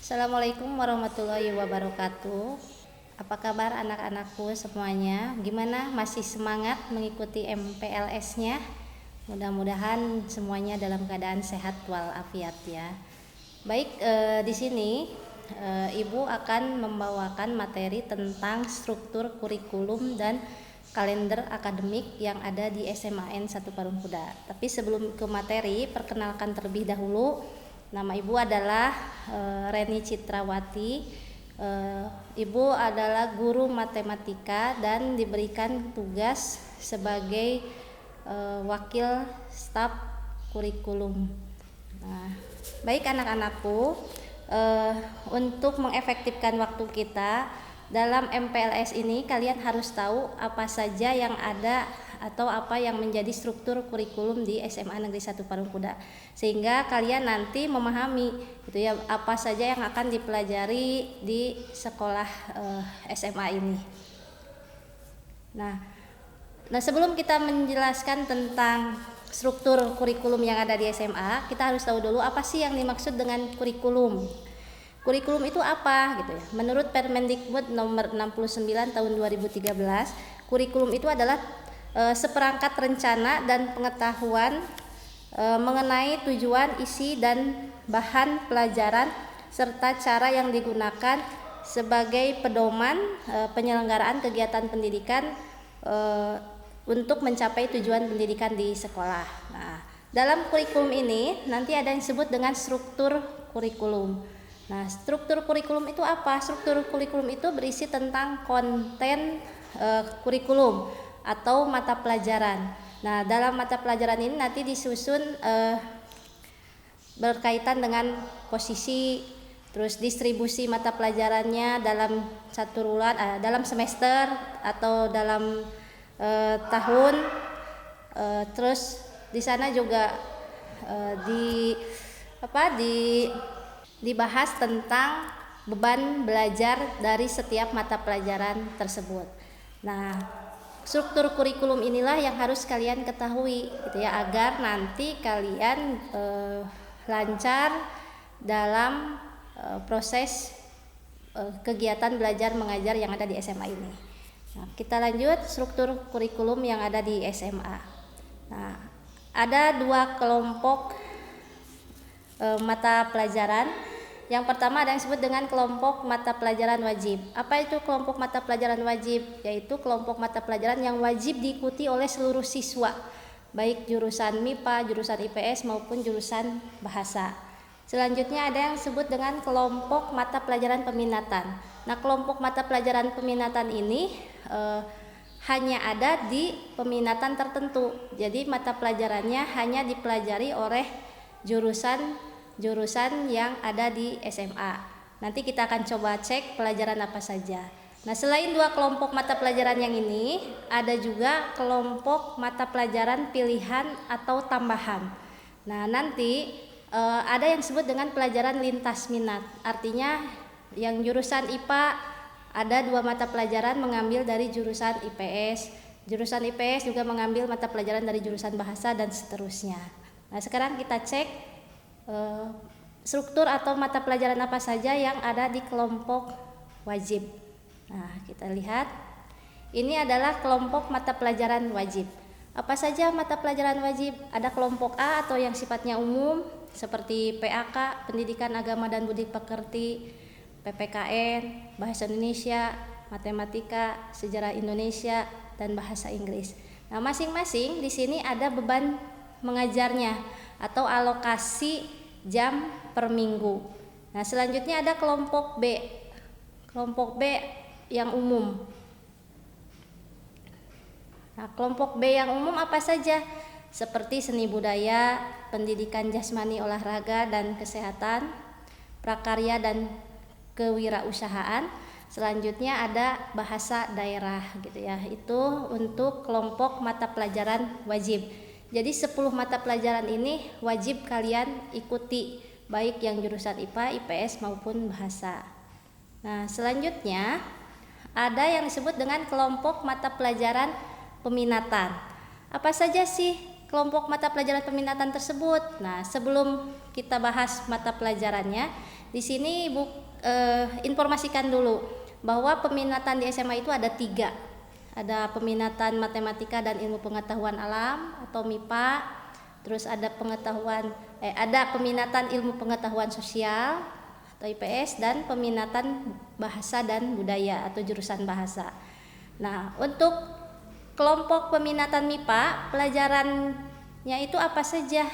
Assalamualaikum warahmatullahi wabarakatuh. Apa kabar anak-anakku semuanya? Gimana, masih semangat mengikuti MPLS-nya? Mudah-mudahan semuanya dalam keadaan sehat walafiat ya. Baik, di sini Ibu akan membawakan materi tentang struktur kurikulum dan kalender akademik yang ada di SMAN 1 Parung Kuda. Tapi sebelum ke materi, perkenalkan terlebih dahulu. Nama Ibu adalah Reni Citrawati. Ibu adalah guru matematika dan diberikan tugas sebagai wakil staf kurikulum. Nah, baik anak-anakku, untuk mengefektifkan waktu kita dalam MPLS ini, kalian harus tahu apa saja yang ada atau apa yang menjadi struktur kurikulum di SMA Negeri 1 Parung Kuda, sehingga kalian nanti memahami gitu ya, apa saja yang akan dipelajari di sekolah SMA ini. Nah, sebelum kita menjelaskan tentang struktur kurikulum yang ada di SMA, kita harus tahu dulu apa sih yang dimaksud dengan kurikulum. Kurikulum itu apa gitu ya? Menurut Permendikbud nomor 69 tahun 2013, kurikulum itu adalah seperangkat rencana dan pengetahuan mengenai tujuan, isi dan bahan pelajaran serta cara yang digunakan sebagai pedoman penyelenggaraan kegiatan pendidikan untuk mencapai tujuan pendidikan di sekolah. Nah, dalam kurikulum ini nanti ada yang disebut dengan struktur kurikulum. Nah, struktur kurikulum itu apa? Struktur kurikulum itu berisi tentang konten kurikulum atau mata pelajaran. Nah, dalam mata pelajaran ini nanti disusun berkaitan dengan posisi, terus distribusi mata pelajarannya dalam satu bulan, dalam semester atau dalam tahun. Terus di sana juga dibahas tentang beban belajar dari setiap mata pelajaran tersebut. Nah, struktur kurikulum inilah yang harus kalian ketahui gitu ya, agar nanti kalian lancar dalam proses kegiatan belajar mengajar yang ada di SMA ini. Nah, kita lanjut struktur kurikulum yang ada di SMA. Nah, ada dua kelompok mata pelajaran. Yang pertama ada yang disebut dengan kelompok mata pelajaran wajib. Apa itu kelompok mata pelajaran wajib? Yaitu kelompok mata pelajaran yang wajib diikuti oleh seluruh siswa, baik jurusan MIPA, jurusan IPS maupun jurusan bahasa. Selanjutnya ada yang disebut dengan kelompok mata pelajaran peminatan. Nah, kelompok mata pelajaran peminatan ini hanya ada di peminatan tertentu. Jadi mata pelajarannya hanya dipelajari oleh jurusan yang ada di SMA. Nanti kita akan coba cek pelajaran apa saja. Nah, selain dua kelompok mata pelajaran yang ini, ada juga kelompok mata pelajaran pilihan atau tambahan. Nah, nanti ada yang disebut dengan pelajaran lintas minat. Artinya yang jurusan IPA ada dua mata pelajaran mengambil dari jurusan IPS. Jurusan IPS juga mengambil mata pelajaran dari jurusan bahasa dan seterusnya. Nah, sekarang kita cek struktur atau mata pelajaran apa saja yang ada di kelompok wajib. Nah, kita lihat ini adalah kelompok mata pelajaran wajib. Apa saja mata pelajaran wajib? Ada kelompok A atau yang sifatnya umum seperti PAK, Pendidikan Agama dan Budi Pekerti, PPKN, Bahasa Indonesia, Matematika, Sejarah Indonesia dan Bahasa Inggris. Nah, masing-masing di sini ada beban mengajarnya atau alokasi jam per minggu. Nah, selanjutnya ada kelompok B. Kelompok B yang umum. Nah, kelompok B yang umum apa saja? Seperti seni budaya, pendidikan jasmani, olahraga dan kesehatan, prakarya dan kewirausahaan. Selanjutnya ada bahasa daerah gitu ya. Itu untuk kelompok mata pelajaran wajib. Jadi 10 mata pelajaran ini wajib kalian ikuti, baik yang jurusan IPA, IPS maupun bahasa. Nah, selanjutnya ada yang disebut dengan kelompok mata pelajaran peminatan. Apa saja sih kelompok mata pelajaran peminatan tersebut? Nah, sebelum kita bahas mata pelajarannya, Di sini Ibu informasikan dulu bahwa peminatan di SMA itu ada 3. Ada peminatan matematika dan ilmu pengetahuan alam atau MIPA, terus ada peminatan ilmu pengetahuan sosial atau IPS, dan peminatan bahasa dan budaya atau jurusan bahasa. Nah, untuk kelompok peminatan MIPA, pelajarannya itu apa saja?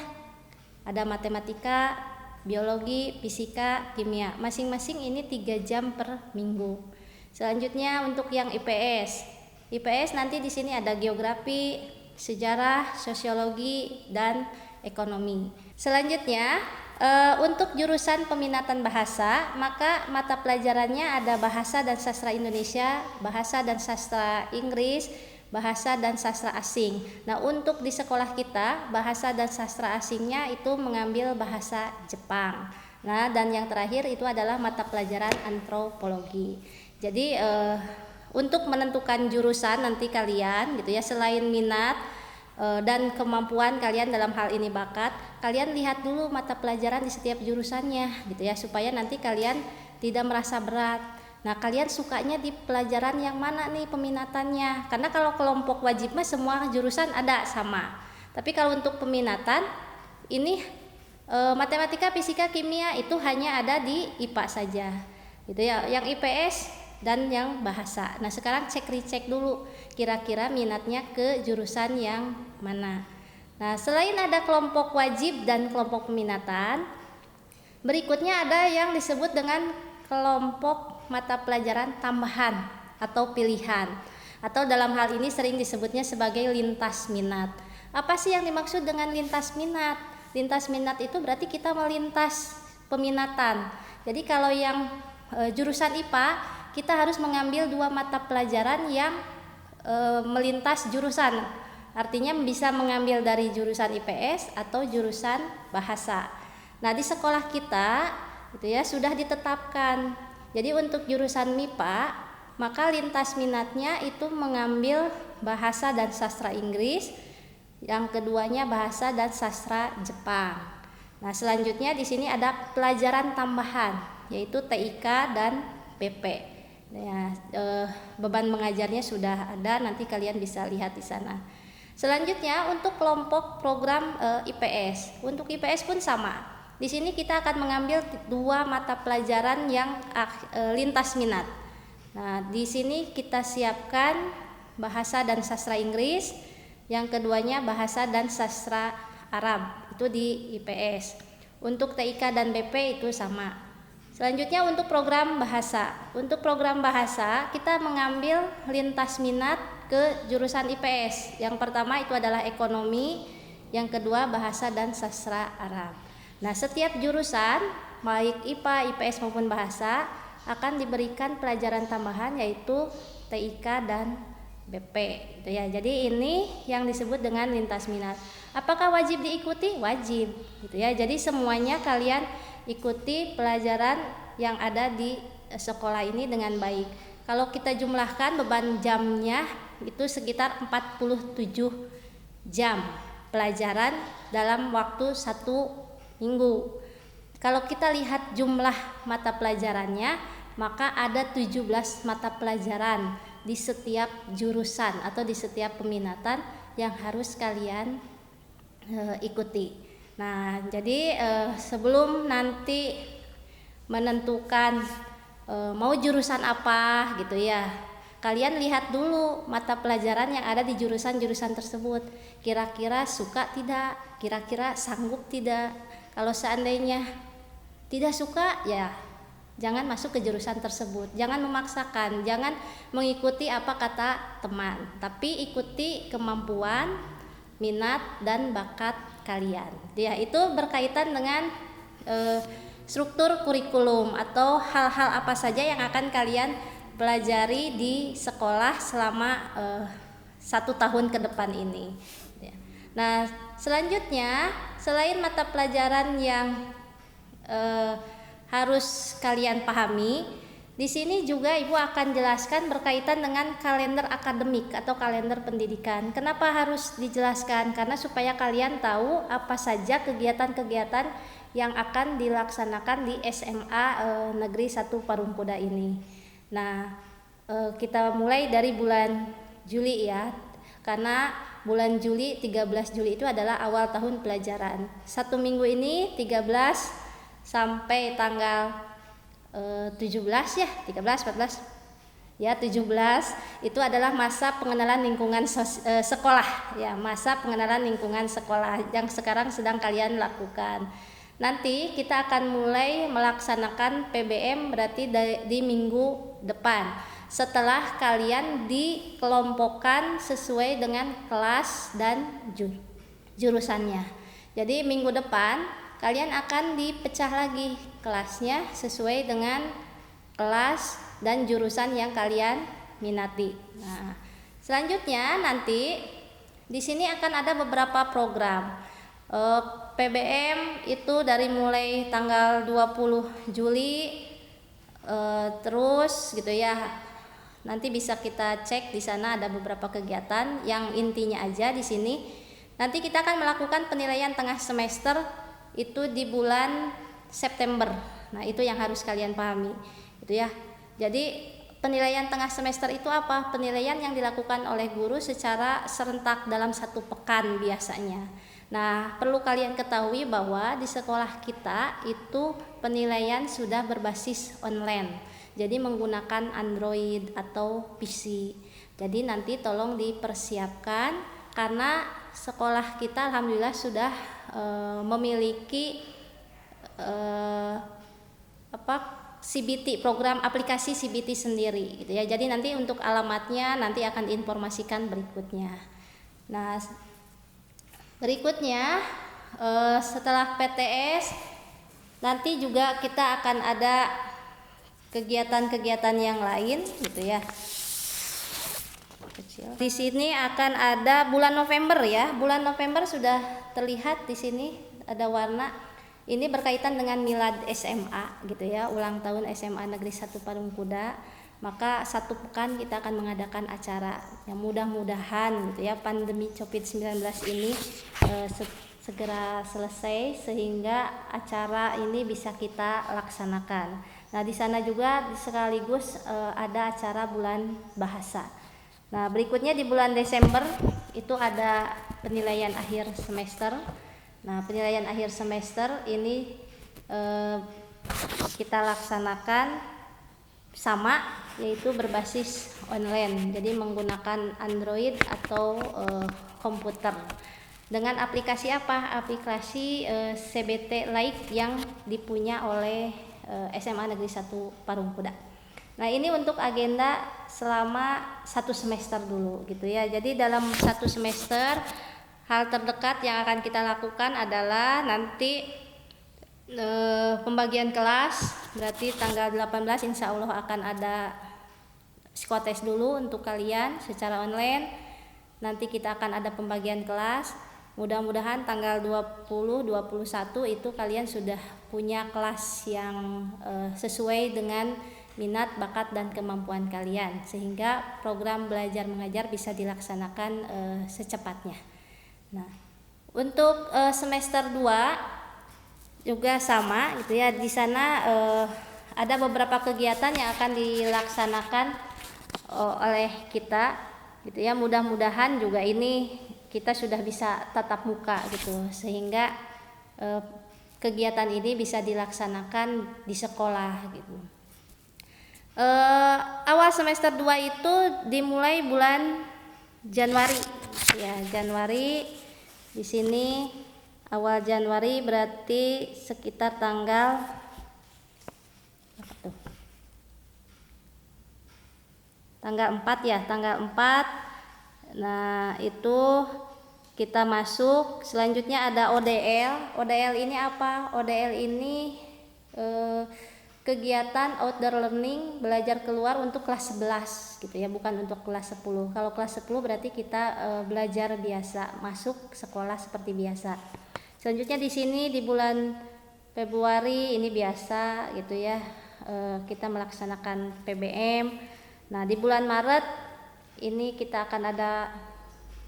Ada matematika, biologi, fisika, kimia. Masing-masing ini 3 jam per minggu. Selanjutnya untuk yang IPS nanti di sini ada geografi, sejarah, sosiologi, dan ekonomi. Selanjutnya untuk jurusan peminatan bahasa, maka mata pelajarannya ada bahasa dan sastra Indonesia, bahasa dan sastra Inggris, bahasa dan sastra asing. Nah, untuk di sekolah kita, bahasa dan sastra asingnya itu mengambil bahasa Jepang. Nah, dan yang terakhir itu adalah mata pelajaran antropologi. Jadi untuk menentukan jurusan nanti kalian gitu ya, selain minat dan kemampuan kalian dalam hal ini bakat, kalian lihat dulu mata pelajaran di setiap jurusannya gitu ya, supaya nanti kalian tidak merasa berat. Nah, kalian sukanya di pelajaran yang mana nih peminatannya? Karena kalau kelompok wajib mah semua jurusan ada sama. Tapi kalau untuk peminatan ini matematika, fisika, kimia itu hanya ada di IPA saja. Gitu ya. Yang IPS dan yang bahasa. Nah, sekarang recheck dulu kira-kira minatnya ke jurusan yang mana. Nah, selain ada kelompok wajib dan kelompok peminatan, berikutnya ada yang disebut dengan kelompok mata pelajaran tambahan atau pilihan, atau dalam hal ini sering disebutnya sebagai lintas minat. Apa sih yang dimaksud dengan lintas minat? Lintas minat itu berarti kita melintas peminatan. Jadi kalau yang jurusan IPA, kita harus mengambil 2 mata pelajaran yang melintas jurusan. Artinya bisa mengambil dari jurusan IPS atau jurusan bahasa. Nah, di sekolah kita itu ya sudah ditetapkan. Jadi untuk jurusan MIPA, maka lintas minatnya itu mengambil bahasa dan sastra Inggris, yang keduanya bahasa dan sastra Jepang. Nah, selanjutnya di sini ada pelajaran tambahan, yaitu TIK dan BP. Ya, beban mengajarnya sudah ada, nanti kalian bisa lihat di sana. Selanjutnya untuk kelompok program IPS. Untuk IPS pun sama. Di sini kita akan mengambil 2 mata pelajaran yang lintas minat. Nah, di sini kita siapkan bahasa dan sastra Inggris, yang keduanya bahasa dan sastra Arab, itu di IPS. Untuk TIK dan BP itu sama. Selanjutnya untuk program bahasa. Untuk program bahasa kita mengambil lintas minat ke jurusan IPS. Yang pertama itu adalah ekonomi, yang kedua bahasa dan sastra Arab. Nah, setiap jurusan baik IPA, IPS maupun bahasa akan diberikan pelajaran tambahan yaitu TIK dan BP gitu ya. Jadi ini yang disebut dengan lintas minat. Apakah wajib diikuti? Wajib gitu ya. Jadi semuanya kalian ikuti pelajaran yang ada di sekolah ini dengan baik. Kalau kita jumlahkan beban jamnya itu sekitar 47 jam pelajaran dalam waktu 1 minggu. Kalau kita lihat jumlah mata pelajarannya, maka ada 17 mata pelajaran di setiap jurusan atau di setiap peminatan yang harus kalian ikuti. Nah, jadi sebelum nanti menentukan mau jurusan apa gitu ya, kalian lihat dulu mata pelajaran yang ada di jurusan-jurusan tersebut. Kira-kira suka tidak? Kira-kira sanggup tidak? Kalau seandainya tidak suka, ya jangan masuk ke jurusan tersebut. Jangan memaksakan, jangan mengikuti apa kata teman, tapi ikuti kemampuan, minat, dan bakat kalian. Ya, itu berkaitan dengan struktur kurikulum atau hal-hal apa saja yang akan kalian pelajari di sekolah selama 1 tahun ke depan ini. Nah, selanjutnya selain mata pelajaran yang harus kalian pahami, di sini juga Ibu akan jelaskan berkaitan dengan kalender akademik atau kalender pendidikan. Kenapa harus dijelaskan? Karena supaya kalian tahu apa saja kegiatan-kegiatan yang akan dilaksanakan di SMA Negeri 1 Parungkuda ini. Nah, kita mulai dari bulan Juli ya, karena bulan Juli 13 Juli itu adalah awal tahun pelajaran. 1 minggu ini 13 sampai tanggal 17 ya, 13 14 ya 17 itu adalah masa pengenalan lingkungan sekolah ya, masa pengenalan lingkungan sekolah yang sekarang sedang kalian lakukan. Nanti kita akan mulai melaksanakan PBM berarti di minggu depan setelah kalian dikelompokkan sesuai dengan kelas dan jurusannya. Jadi minggu depan kalian akan dipecah lagi kelasnya sesuai dengan kelas dan jurusan yang kalian minati. Nah, selanjutnya nanti di sini akan ada beberapa program. PBM itu dari mulai tanggal 20 Juli terus gitu ya. Nanti bisa kita cek di sana ada beberapa kegiatan yang intinya aja di sini. Nanti kita akan melakukan penilaian tengah semester itu di bulan September. Nah, itu yang harus kalian pahami. Itu ya. Jadi penilaian tengah semester itu apa? Penilaian yang dilakukan oleh guru secara serentak dalam 1 pekan biasanya. Nah, perlu kalian ketahui bahwa di sekolah kita itu penilaian sudah berbasis online. Jadi menggunakan Android atau PC. Jadi nanti tolong dipersiapkan karena sekolah kita alhamdulillah sudah memiliki CBT, program aplikasi CBT sendiri gitu ya. Jadi nanti untuk alamatnya nanti akan diinformasikan berikutnya. Nah, berikutnya setelah PTS nanti juga kita akan ada kegiatan-kegiatan yang lain gitu ya. Di sini akan ada bulan November ya. Bulan November sudah terlihat di sini ada warna. Ini berkaitan dengan milad SMA gitu ya, ulang tahun SMA Negeri 1 Parungkuda. Maka 1 pekan kita akan mengadakan acara yang mudah-mudahan gitu ya pandemi COVID-19 ini segera selesai sehingga acara ini bisa kita laksanakan. Nah, di sana juga sekaligus ada acara bulan bahasa. Nah, berikutnya di bulan Desember itu ada penilaian akhir semester. Nah, penilaian akhir semester ini kita laksanakan sama, yaitu berbasis online. Jadi menggunakan Android atau komputer. Dengan aplikasi apa? Aplikasi CBT Lite yang dipunya oleh SMA Negeri 1 Parungkuda. Nah, ini untuk agenda selama 1 semester dulu gitu ya. Jadi dalam 1 semester hal terdekat yang akan kita lakukan adalah nanti pembagian kelas, berarti tanggal 18 insya Allah akan ada psikotes dulu untuk kalian secara online. Nanti kita akan ada pembagian kelas. Mudah-mudahan tanggal 20-21 itu kalian sudah punya kelas yang sesuai dengan minat, bakat, dan kemampuan kalian sehingga program belajar mengajar bisa dilaksanakan secepatnya. Nah, untuk semester 2 juga sama gitu ya. Di sana ada beberapa kegiatan yang akan dilaksanakan oleh kita gitu ya. Mudah-mudahan juga ini kita sudah bisa tatap muka gitu sehingga kegiatan ini bisa dilaksanakan di sekolah gitu. Awal semester 2 itu dimulai bulan Januari ya, Januari. Di sini awal Januari berarti sekitar tanggal tanggal 4 ya, tanggal 4. Nah, itu kita masuk. Selanjutnya ada ODL. ODL ini apa? ODL ini kegiatan outdoor learning, belajar keluar untuk kelas 11 gitu ya, bukan untuk kelas 10. Kalau kelas 10 berarti kita belajar biasa, masuk sekolah seperti biasa. Selanjutnya di sini di bulan Februari ini biasa gitu ya, kita melaksanakan PBM. Nah, di bulan Maret ini kita akan ada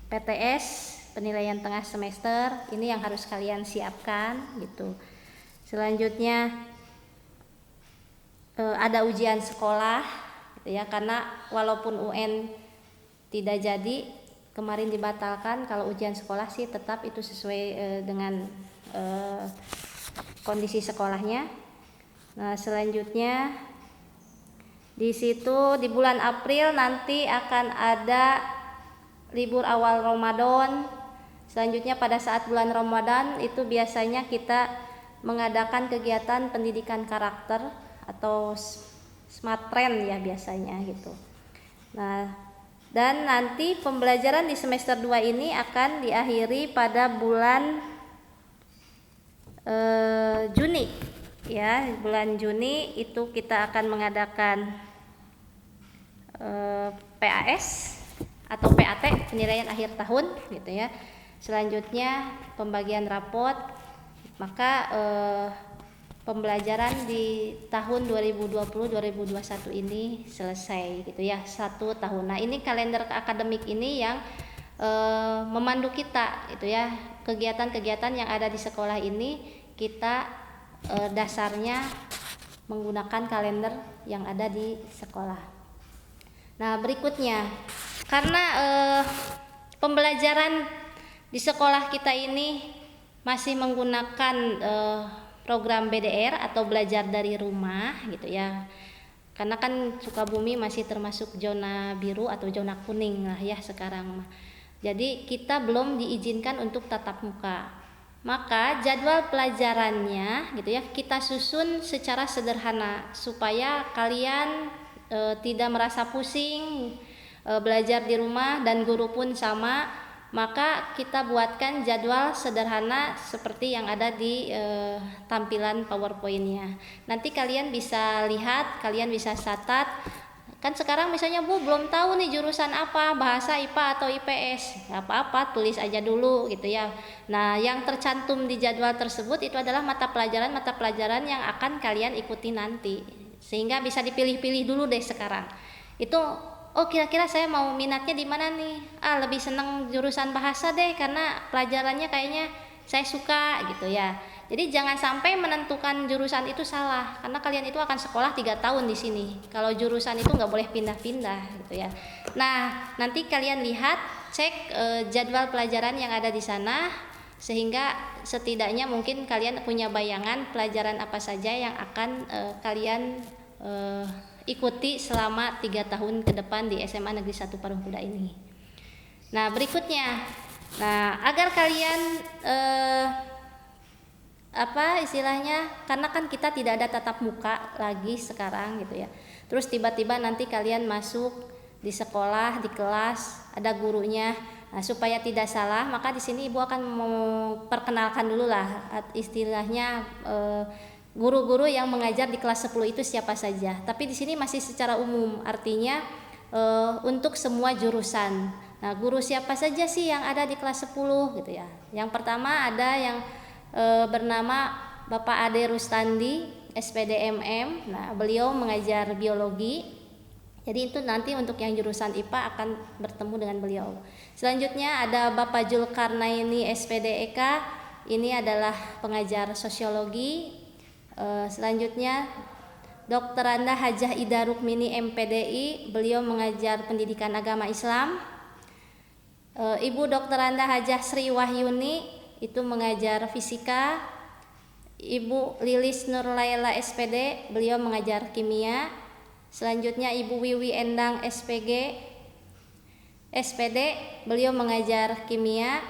PTS, penilaian tengah semester. Ini yang harus kalian siapkan gitu. Selanjutnya ada ujian sekolah gitu ya, karena walaupun UN tidak jadi kemarin dibatalkan, kalau ujian sekolah sih tetap itu sesuai dengan kondisi sekolahnya. Nah, selanjutnya di situ di bulan April nanti akan ada libur awal Ramadan. Selanjutnya pada saat bulan Ramadan itu biasanya kita mengadakan kegiatan pendidikan karakter atau smart trend ya biasanya gitu. Nah, dan nanti pembelajaran di semester 2 ini akan diakhiri pada bulan Juni ya. Bulan Juni itu kita akan mengadakan PAS atau PAT, penilaian akhir tahun gitu ya. Selanjutnya pembagian rapot. Maka pembelajaran di tahun 2020-2021 ini selesai gitu ya, 1 tahun. Nah, ini kalender akademik ini yang memandu kita gitu ya. Kegiatan-kegiatan yang ada di sekolah ini kita dasarnya menggunakan kalender yang ada di sekolah. Nah, berikutnya karena pembelajaran di sekolah kita ini masih menggunakan program BDR atau belajar dari rumah gitu ya. Karena kan Sukabumi masih termasuk zona biru atau zona kuning lah ya sekarang. Jadi kita belum diizinkan untuk tatap muka. Maka jadwal pelajarannya gitu ya kita susun secara sederhana supaya kalian tidak merasa pusing belajar di rumah dan guru pun sama. Maka kita buatkan jadwal sederhana seperti yang ada di tampilan PowerPoint-nya. Nanti kalian bisa lihat, kalian bisa catat. Kan sekarang misalnya Bu belum tahu nih jurusan apa, bahasa IPA atau IPS. Gak apa-apa, tulis aja dulu gitu ya. Nah, yang tercantum di jadwal tersebut itu adalah mata pelajaran yang akan kalian ikuti nanti. Sehingga bisa dipilih-pilih dulu deh sekarang. Itu kira-kira saya mau minatnya di mana nih? Lebih seneng jurusan bahasa deh karena pelajarannya kayaknya saya suka gitu ya. Jadi jangan sampai menentukan jurusan itu salah, karena kalian itu akan sekolah 3 tahun di sini. Kalau jurusan itu nggak boleh pindah-pindah gitu ya. Nah, nanti kalian lihat, cek jadwal pelajaran yang ada di sana, sehingga setidaknya mungkin kalian punya bayangan pelajaran apa saja yang akan kalian ikuti selama 3 tahun ke depan di SMA Negeri 1 Parung Kuda ini. Nah, berikutnya, agar kalian karena kan kita tidak ada tatap muka lagi sekarang gitu ya. Terus tiba-tiba nanti kalian masuk di sekolah, di kelas, ada gurunya. Nah, supaya tidak salah, maka di sini Ibu akan memperkenalkan dulu lah istilahnya guru-guru yang mengajar di kelas 10 itu siapa saja. Tapi di sini masih secara umum, artinya untuk semua jurusan. Nah, guru siapa saja sih yang ada di kelas 10 gitu ya. Yang pertama ada yang bernama Bapak Ade Rustandi, SPD MM. Nah, beliau mengajar biologi. Jadi itu nanti untuk yang jurusan IPA akan bertemu dengan beliau. Selanjutnya ada Bapak Julkarnaini SPD EK. Ini adalah pengajar sosiologi. Selanjutnya Dr. Anda Hajah Ida Rukmini MPDI, beliau mengajar pendidikan agama Islam. Ibu Dr. Anda Hajah Sri Wahyuni itu mengajar fisika. Ibu Lilis Nurlaila SPD, beliau mengajar kimia. Selanjutnya Ibu Wiwi Endang SPD, beliau mengajar kimia.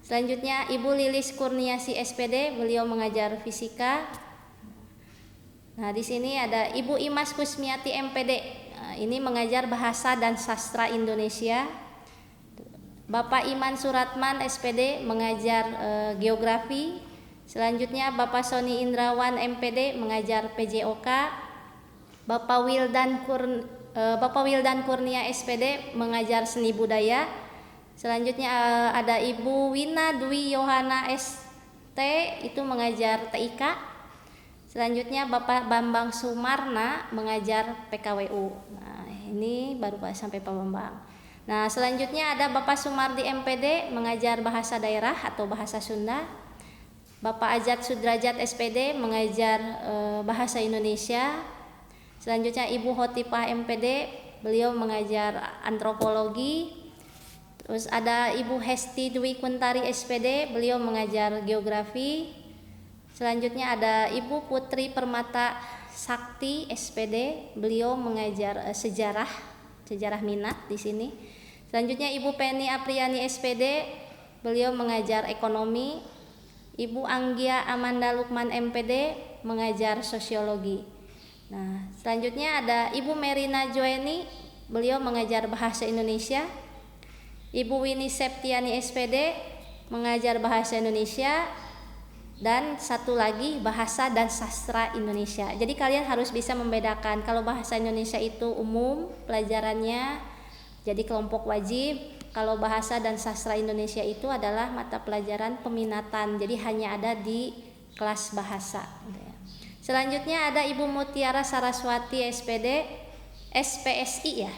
Selanjutnya Ibu Lilis Kurniasi SPD, beliau mengajar fisika. Nah, di sini ada Ibu Imas Kusmiati MPD, ini mengajar bahasa dan sastra Indonesia. Bapak Iman Suratman SPD mengajar geografi. Selanjutnya Bapak Sony Indrawan MPD mengajar PJOK. Bapak Wildan Kurnia SPD mengajar seni budaya. Selanjutnya ada Ibu Wina Dwi Yohana ST, itu mengajar TIK. Selanjutnya Bapak Bambang Sumarna mengajar PKWU. Nah, ini baru sampai Pak Bambang. Nah, selanjutnya ada Bapak Sumardi MPD mengajar bahasa daerah atau bahasa Sunda. Bapak Ajat Sudrajat SPD mengajar bahasa Indonesia. Selanjutnya Ibu Hotifah MPD, beliau mengajar antropologi. Terus ada Ibu Hesti Dwi Kuntari SPD, beliau mengajar geografi. Selanjutnya ada Ibu Putri Permata Sakti SPD, beliau mengajar sejarah minat di sini. Selanjutnya Ibu Penny Apriani SPD, beliau mengajar ekonomi. Ibu Anggia Amanda Lukman MPD mengajar sosiologi. Nah, selanjutnya ada Ibu Merina Joeni, beliau mengajar bahasa Indonesia. Ibu Winnie Septiani SPD mengajar bahasa Indonesia, dan satu lagi bahasa dan sastra Indonesia. Jadi kalian harus bisa membedakan, kalau bahasa Indonesia itu umum pelajarannya, jadi kelompok wajib. Kalau bahasa dan sastra Indonesia itu adalah mata pelajaran peminatan, jadi hanya ada di kelas bahasa. Selanjutnya ada Ibu Mutiara Saraswati SPD, SPSI ya.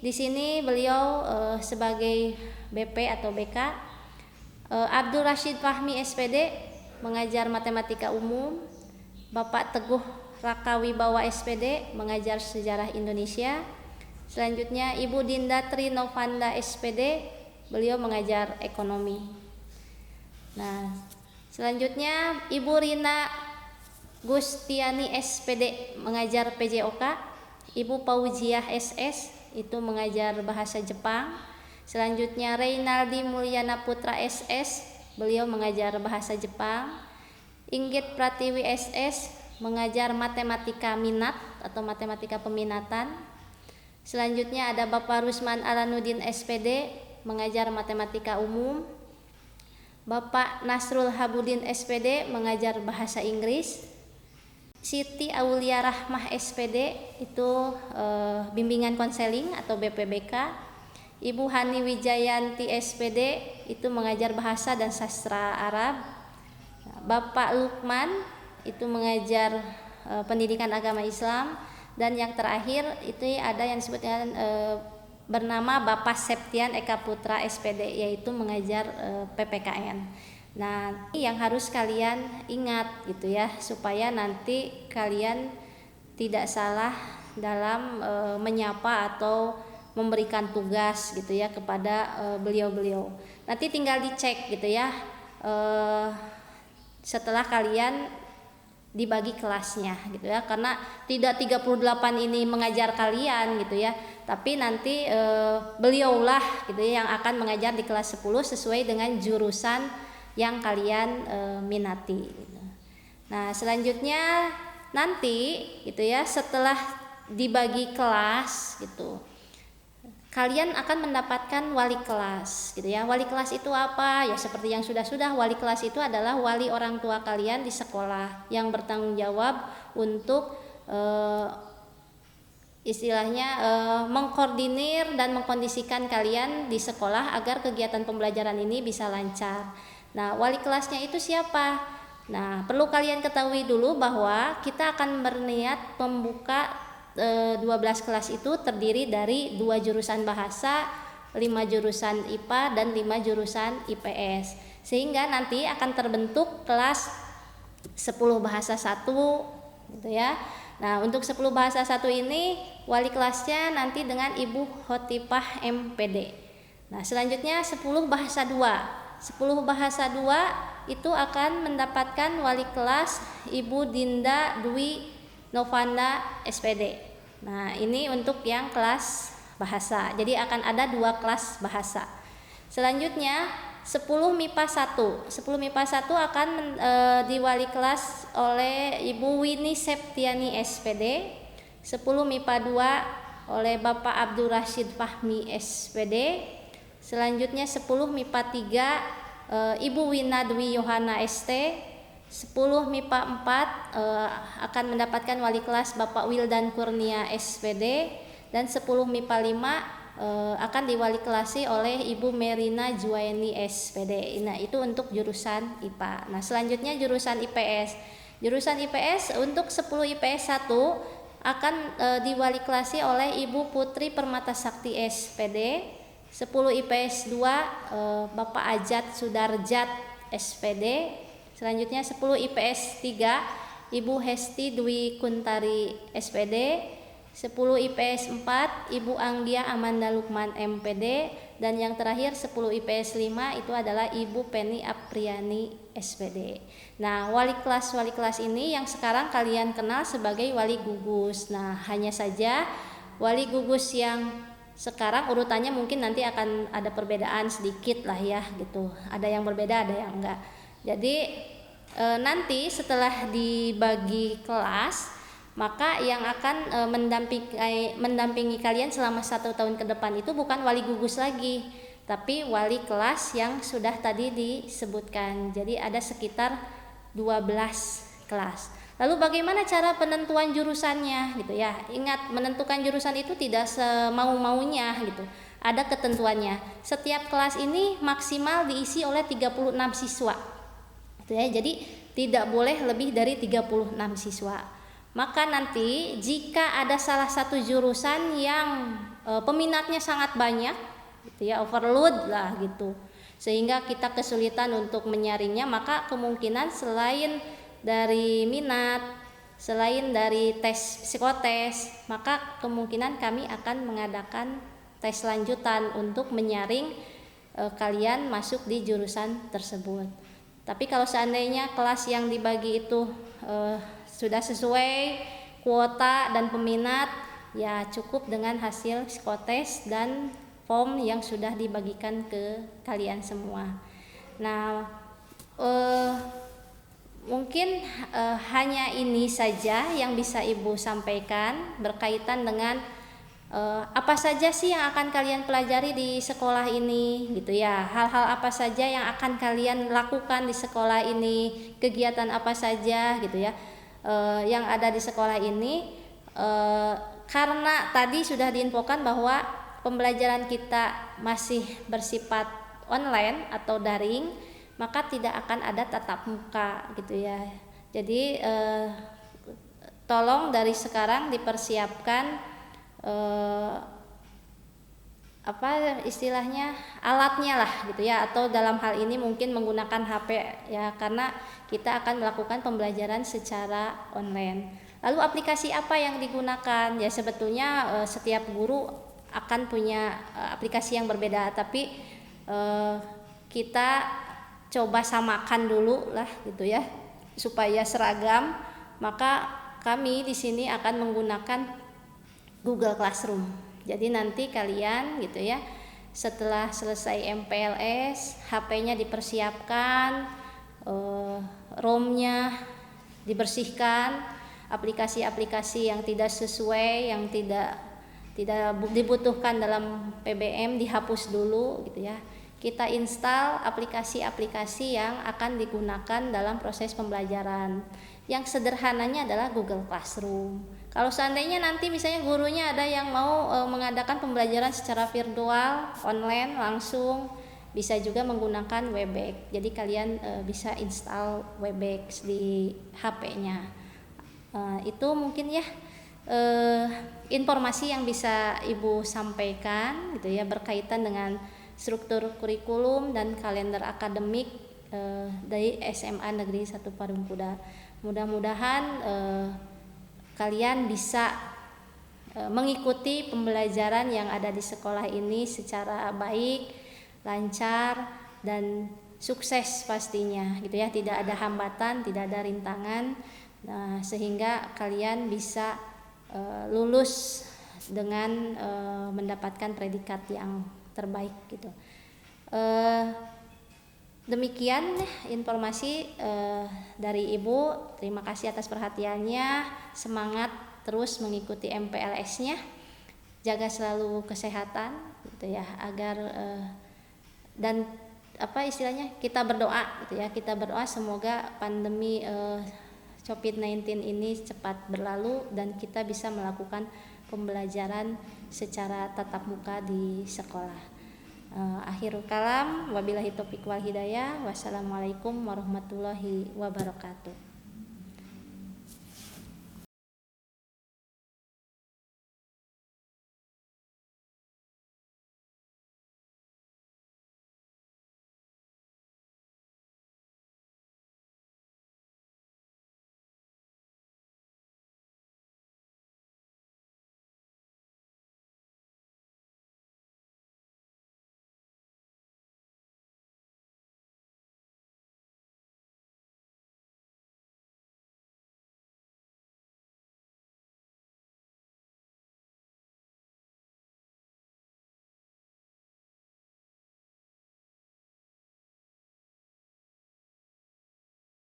Di sini beliau sebagai BP atau BK. Abdul Rashid Fahmi SPD mengajar matematika umum. Bapak Teguh Rakawibawa SPD mengajar sejarah Indonesia. Selanjutnya Ibu Dinda Trinovanda SPD, beliau mengajar ekonomi. Nah, selanjutnya Ibu Rina Gustiani SPD mengajar PJOK. Ibu Paujiah SS itu mengajar bahasa Jepang. Selanjutnya Reynaldi Mulyana Putra SS, beliau mengajar bahasa Jepang. Inggit Pratiwi SS mengajar matematika minat atau matematika peminatan. Selanjutnya ada Bapak Rusman Alanuddin SPD mengajar matematika umum. Bapak Nasrul Habudin SPD mengajar bahasa Inggris. Siti Aulia Rahmah SPD itu bimbingan konseling atau BPBK. Ibu Hani Wijayanti SPD itu mengajar bahasa dan sastra Arab. Bapak Lukman itu mengajar pendidikan agama Islam. Dan yang terakhir itu ada yang disebut dengan bernama Bapak Septian Eka Putra SPD, yaitu mengajar PPKN. Nah, yang harus kalian ingat gitu ya, supaya nanti kalian tidak salah dalam menyapa atau memberikan tugas gitu ya kepada beliau-beliau. Nanti tinggal dicek gitu ya setelah kalian dibagi kelasnya gitu ya, karena tidak 38 ini mengajar kalian gitu ya, tapi nanti beliaulah gitu ya yang akan mengajar di kelas 10 sesuai dengan jurusan yang kalian minati gitu. Nah, selanjutnya nanti gitu ya, setelah dibagi kelas gitu, kalian akan mendapatkan wali kelas gitu ya. Wali kelas itu apa? Ya seperti yang sudah-sudah, wali kelas itu adalah wali orang tua kalian di sekolah yang bertanggung jawab untuk istilahnya mengkoordinir dan mengkondisikan kalian di sekolah agar kegiatan pembelajaran ini bisa lancar. Nah, wali kelasnya itu siapa? Nah, perlu kalian ketahui dulu bahwa kita akan berniat membuka 12 kelas itu terdiri dari 2 jurusan bahasa, 5 jurusan IPA dan 5 jurusan IPS. Sehingga nanti akan terbentuk kelas 10 bahasa 1 gitu ya. Nah, untuk 10 bahasa 1 ini wali kelasnya nanti dengan Ibu Hotifah MPD. Nah, selanjutnya 10 bahasa 2. 10 bahasa 2 itu akan mendapatkan wali kelas Ibu Dinda Dwi Novanda SPD. Nah, ini untuk yang kelas bahasa. Jadi akan ada 2 kelas bahasa. Selanjutnya 10 MIPA 1. 10 MIPA 1 akan diwali kelas oleh Ibu Winnie Septiani SPD. 10 MIPA 2 oleh Bapak Abdul Rashid Fahmi SPD. Selanjutnya 10 MIPA 3 Ibu Wina Dwi Yohana ST. 10 MIPA 4 akan mendapatkan wali kelas Bapak Wildan Kurnia SPD, dan 10 MIPA 5 akan diwali kelasi oleh Ibu Merina Juaini SPD. Nah, itu untuk jurusan IPA. Nah, selanjutnya jurusan IPS. Jurusan IPS untuk 10 IPS 1 akan diwali kelasi oleh Ibu Putri Permata Sakti SPD. 10 IPS 2 Bapak Ajat Sudarjat SPD. Selanjutnya 10 IPS 3 Ibu Hesti Dwi Kuntari SPD, 10 IPS 4 Ibu Anggia Amanda Lukman MPD, dan yang terakhir 10 IPS 5 itu adalah Ibu Penny Apriani SPD. Nah, wali kelas ini yang sekarang kalian kenal sebagai wali gugus. Nah, hanya saja wali gugus yang sekarang urutannya mungkin nanti akan ada perbedaan sedikit lah ya gitu. Ada yang berbeda, ada yang enggak. Jadi nanti setelah dibagi kelas, maka yang akan mendampingi kalian selama 1 tahun ke depan itu bukan wali gugus lagi, tapi wali kelas yang sudah tadi disebutkan. Jadi ada sekitar 12 kelas. Lalu bagaimana cara penentuan jurusannya gitu ya. Ingat, menentukan jurusan itu tidak semau-maunya gitu. Ada ketentuannya. Setiap kelas ini maksimal diisi oleh 36 siswa. Gitu ya. Jadi tidak boleh lebih dari 36 siswa. Maka nanti jika ada salah satu jurusan yang peminatnya sangat banyak gitu ya, overload lah gitu, sehingga kita kesulitan untuk menyaringnya, maka kemungkinan selain dari minat, selain dari tes psikotes, maka kemungkinan kami akan mengadakan tes lanjutan untuk menyaring kalian masuk di jurusan tersebut. Tapi kalau seandainya kelas yang dibagi itu sudah sesuai kuota dan peminat, ya cukup dengan hasil psikotes dan form yang sudah dibagikan ke kalian semua. Nah, mungkin hanya ini saja yang bisa Ibu sampaikan berkaitan dengan apa saja sih yang akan kalian pelajari di sekolah ini gitu ya. Hal-hal apa saja yang akan kalian lakukan di sekolah ini, kegiatan apa saja gitu ya yang ada di sekolah ini. Karena tadi sudah diinfokan bahwa pembelajaran kita masih bersifat online atau daring, maka tidak akan ada tatap muka gitu ya. Jadi tolong dari sekarang dipersiapkan apa istilahnya alatnya lah gitu ya, atau dalam hal ini mungkin menggunakan HP ya, karena kita akan melakukan pembelajaran secara online. Lalu aplikasi apa yang digunakan? Ya sebetulnya setiap guru akan punya aplikasi yang berbeda, tapi kita coba samakan dulu lah gitu ya supaya seragam. Maka kami di sini akan menggunakan Google Classroom. Jadi nanti kalian gitu ya, setelah selesai MPLS, HP-nya dipersiapkan, ROM-nya dibersihkan, aplikasi-aplikasi yang tidak sesuai, yang tidak dibutuhkan dalam PBM dihapus dulu gitu ya. Kita install aplikasi-aplikasi yang akan digunakan dalam proses pembelajaran. Yang sederhananya adalah Google Classroom. Kalau seandainya nanti misalnya gurunya ada yang mau mengadakan pembelajaran secara virtual, online langsung, bisa juga menggunakan Webex. Jadi kalian bisa install Webex di HP-nya. Itu mungkin ya informasi yang bisa Ibu sampaikan gitu ya berkaitan dengan struktur kurikulum dan kalender akademik dari SMA Negeri 1 Parungkuda. Mudah-mudahan kalian bisa mengikuti pembelajaran yang ada di sekolah ini secara baik, lancar, dan sukses pastinya gitu ya. Tidak ada hambatan, tidak ada rintangan, sehingga kalian bisa lulus dengan mendapatkan predikat yang terbaik gitu. Demikian informasi dari Ibu. Terima kasih atas perhatiannya. Semangat terus mengikuti MPLS-nya. Jaga selalu kesehatan gitu ya, agar dan apa istilahnya, kita berdoa gitu ya. Kita berdoa semoga pandemi COVID-19 ini cepat berlalu dan kita bisa melakukan pembelajaran secara tatap muka di sekolah. Akhirul kalam, wabillahi taufiq wal hidayah. Wassalamualaikum warahmatullahi wabarakatuh.